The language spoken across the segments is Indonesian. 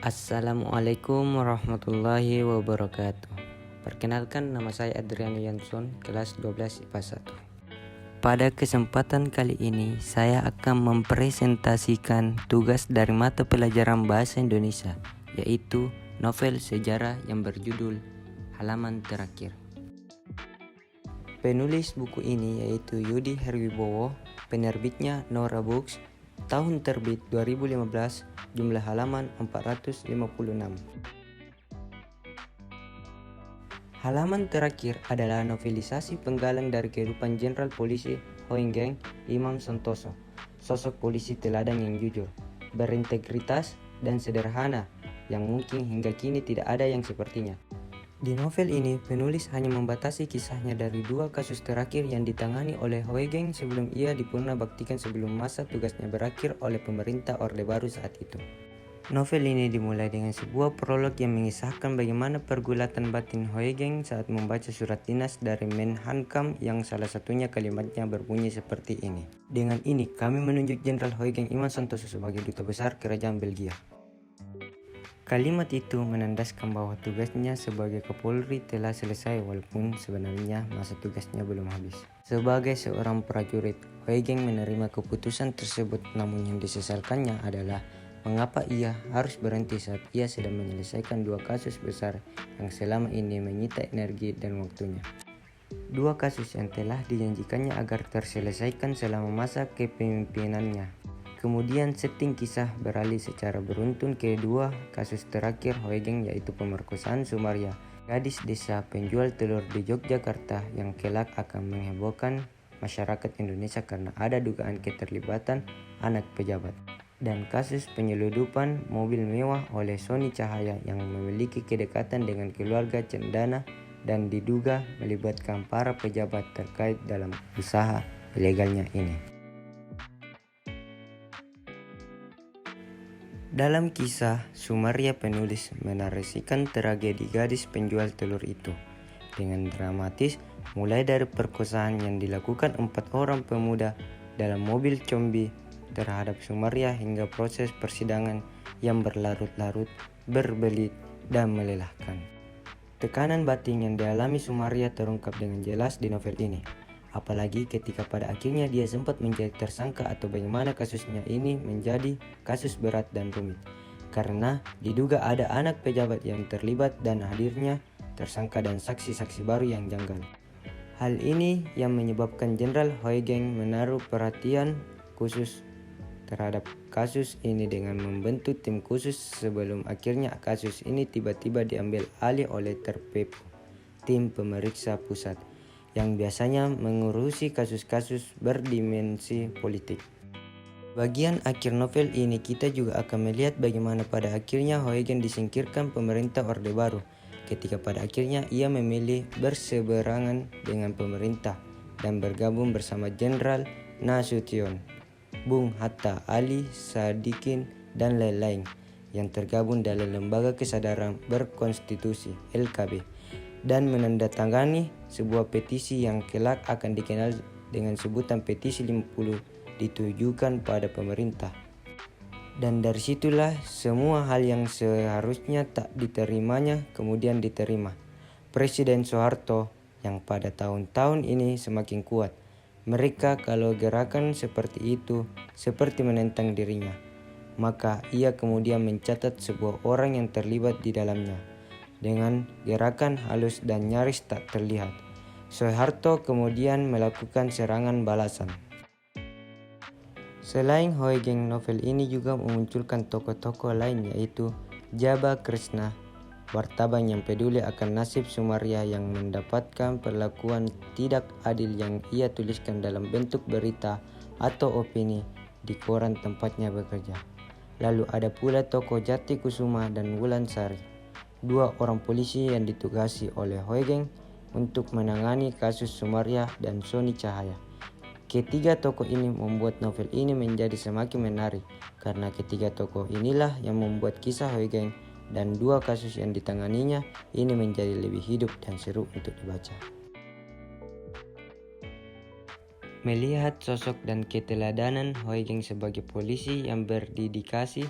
Assalamualaikum warahmatullahi wabarakatuh. Perkenalkan, nama saya Adriano Yanson, kelas 12 IPA 1. Pada kesempatan kali ini, saya akan mempresentasikan tugas dari mata pelajaran Bahasa Indonesia, yaitu novel sejarah yang berjudul Halaman Terakhir. Penulis buku ini yaitu Yudi Herwibowo, penerbitnya Nora Books, tahun terbit 2015, jumlah halaman 456. Halaman Terakhir adalah novelisasi penggalang dari kehidupan Jenderal Polisi Hoengeng Imam Santoso, sosok polisi teladan yang jujur, berintegritas, dan sederhana yang mungkin hingga kini tidak ada yang sepertinya. Di novel ini, penulis hanya membatasi kisahnya dari 2 kasus terakhir yang ditangani oleh Hoengeng sebelum ia dipurna baktikan sebelum masa tugasnya berakhir oleh pemerintah Orde Baru saat itu. Novel ini dimulai dengan sebuah prolog yang mengisahkan bagaimana pergulatan batin Hoengeng saat membaca surat dinas dari Menhankam yang salah satunya kalimatnya berbunyi seperti ini. Dengan ini, kami menunjuk Jenderal Hoengeng Imam Santoso sebagai Duta Besar Kerajaan Belgia. Kalimat itu menandaskan bahwa tugasnya sebagai Kapolri telah selesai walaupun sebenarnya masa tugasnya belum habis. Sebagai seorang prajurit, Hoengeng menerima keputusan tersebut, namun yang disesalkannya adalah mengapa ia harus berhenti saat ia sedang menyelesaikan 2 kasus besar yang selama ini menyita energi dan waktunya. 2 kasus yang telah dijanjikannya agar terselesaikan selama masa kepemimpinannya. Kemudian setting kisah beralih secara beruntun ke 2 kasus terakhir Hoengeng, yaitu pemerkosaan Sumaria, gadis desa penjual telur di Yogyakarta yang kelak akan menghebohkan masyarakat Indonesia karena ada dugaan keterlibatan anak pejabat, dan kasus penyeludupan mobil mewah oleh Sony Cahaya yang memiliki kedekatan dengan keluarga Cendana dan diduga melibatkan para pejabat terkait dalam usaha ilegalnya ini. Dalam kisah, Sumaria penulis menarasikan tragedi gadis penjual telur itu dengan dramatis, mulai dari perkosaan yang dilakukan 4 orang pemuda dalam mobil combi terhadap Sumaria hingga proses persidangan yang berlarut-larut, berbelit, dan melelahkan. Tekanan batin yang dialami Sumaria terungkap dengan jelas di novel ini. Apalagi ketika pada akhirnya dia sempat menjadi tersangka atau bagaimana kasusnya ini menjadi kasus berat dan rumit. Karena diduga ada anak pejabat yang terlibat dan hadirnya tersangka dan saksi-saksi baru yang janggal. Hal ini yang menyebabkan Jenderal Hoengeng menaruh perhatian khusus terhadap kasus ini dengan membentuk tim khusus sebelum akhirnya kasus ini tiba-tiba diambil alih oleh Terpepu, tim pemeriksa pusat, yang biasanya mengurusi kasus-kasus berdimensi politik. Bagian akhir novel ini kita juga akan melihat bagaimana pada akhirnya Hoengeng disingkirkan pemerintah Orde Baru ketika pada akhirnya ia memilih berseberangan dengan pemerintah dan bergabung bersama Jenderal Nasution, Bung Hatta Ali Sadikin, dan lain-lain yang tergabung dalam Lembaga Kesadaran Berkonstitusi LKB dan menandatangani sebuah petisi yang kelak akan dikenal dengan sebutan Petisi 50 ditujukan pada pemerintah. Dan dari situlah semua hal yang seharusnya tak diterimanya kemudian diterima. Presiden Soeharto yang pada tahun-tahun ini semakin kuat. Mereka kalau gerakan seperti itu seperti menentang dirinya, maka ia kemudian mencatat sebuah orang yang terlibat di dalamnya. Dengan gerakan halus dan nyaris tak terlihat, Soeharto kemudian melakukan serangan balasan. Selain Hoengeng, novel ini juga memunculkan tokoh-tokoh lain yaitu Jaba Krishna, wartawan yang peduli akan nasib Sumaria yang mendapatkan perlakuan tidak adil yang ia tuliskan dalam bentuk berita atau opini di koran tempatnya bekerja. Lalu ada pula tokoh Jati Kusuma dan Wulan Sari, 2 orang polisi yang ditugasi oleh Hoengeng untuk menangani kasus Sumaria dan Sony Cahaya. Ketiga tokoh ini membuat novel ini menjadi semakin menarik karena ketiga tokoh inilah yang membuat kisah Hoengeng dan 2 kasus yang ditanganinya ini menjadi lebih hidup dan seru untuk dibaca. Melihat sosok dan keteladanan Hoengeng sebagai polisi yang berdedikasi,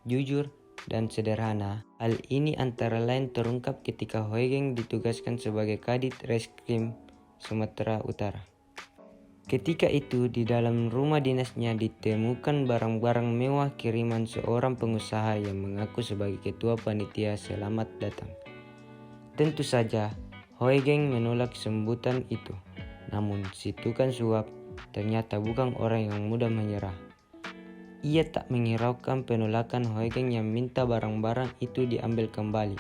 jujur, dan sederhana. Hal ini antara lain terungkap ketika Huygens ditugaskan sebagai Kadit Reskrim Sumatera Utara. Ketika itu di dalam rumah dinasnya ditemukan barang-barang mewah kiriman seorang pengusaha yang mengaku sebagai ketua panitia selamat datang. Tentu saja Huygens menolak sambutan itu. Namun si tukang suap ternyata bukan orang yang mudah menyerah. Ia tak menghiraukan penolakan Huygens yang minta barang-barang itu diambil kembali,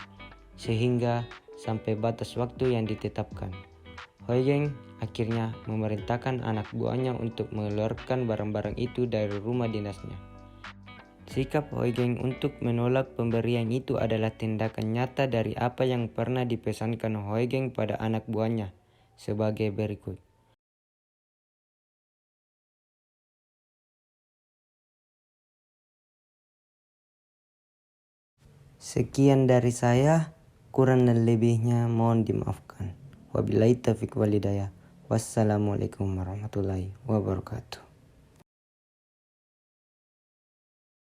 sehingga sampai batas waktu yang ditetapkan. Huygens akhirnya memerintahkan anak buahnya untuk mengeluarkan barang-barang itu dari rumah dinasnya. Sikap Huygens untuk menolak pemberian itu adalah tindakan nyata dari apa yang pernah dipesankan Huygens pada anak buahnya sebagai berikut. Sekian dari saya, kurang dan lebihnya mohon dimaafkan. Wabillahi taufiq walhidayah. Wassalamualaikum warahmatullahi wabarakatuh.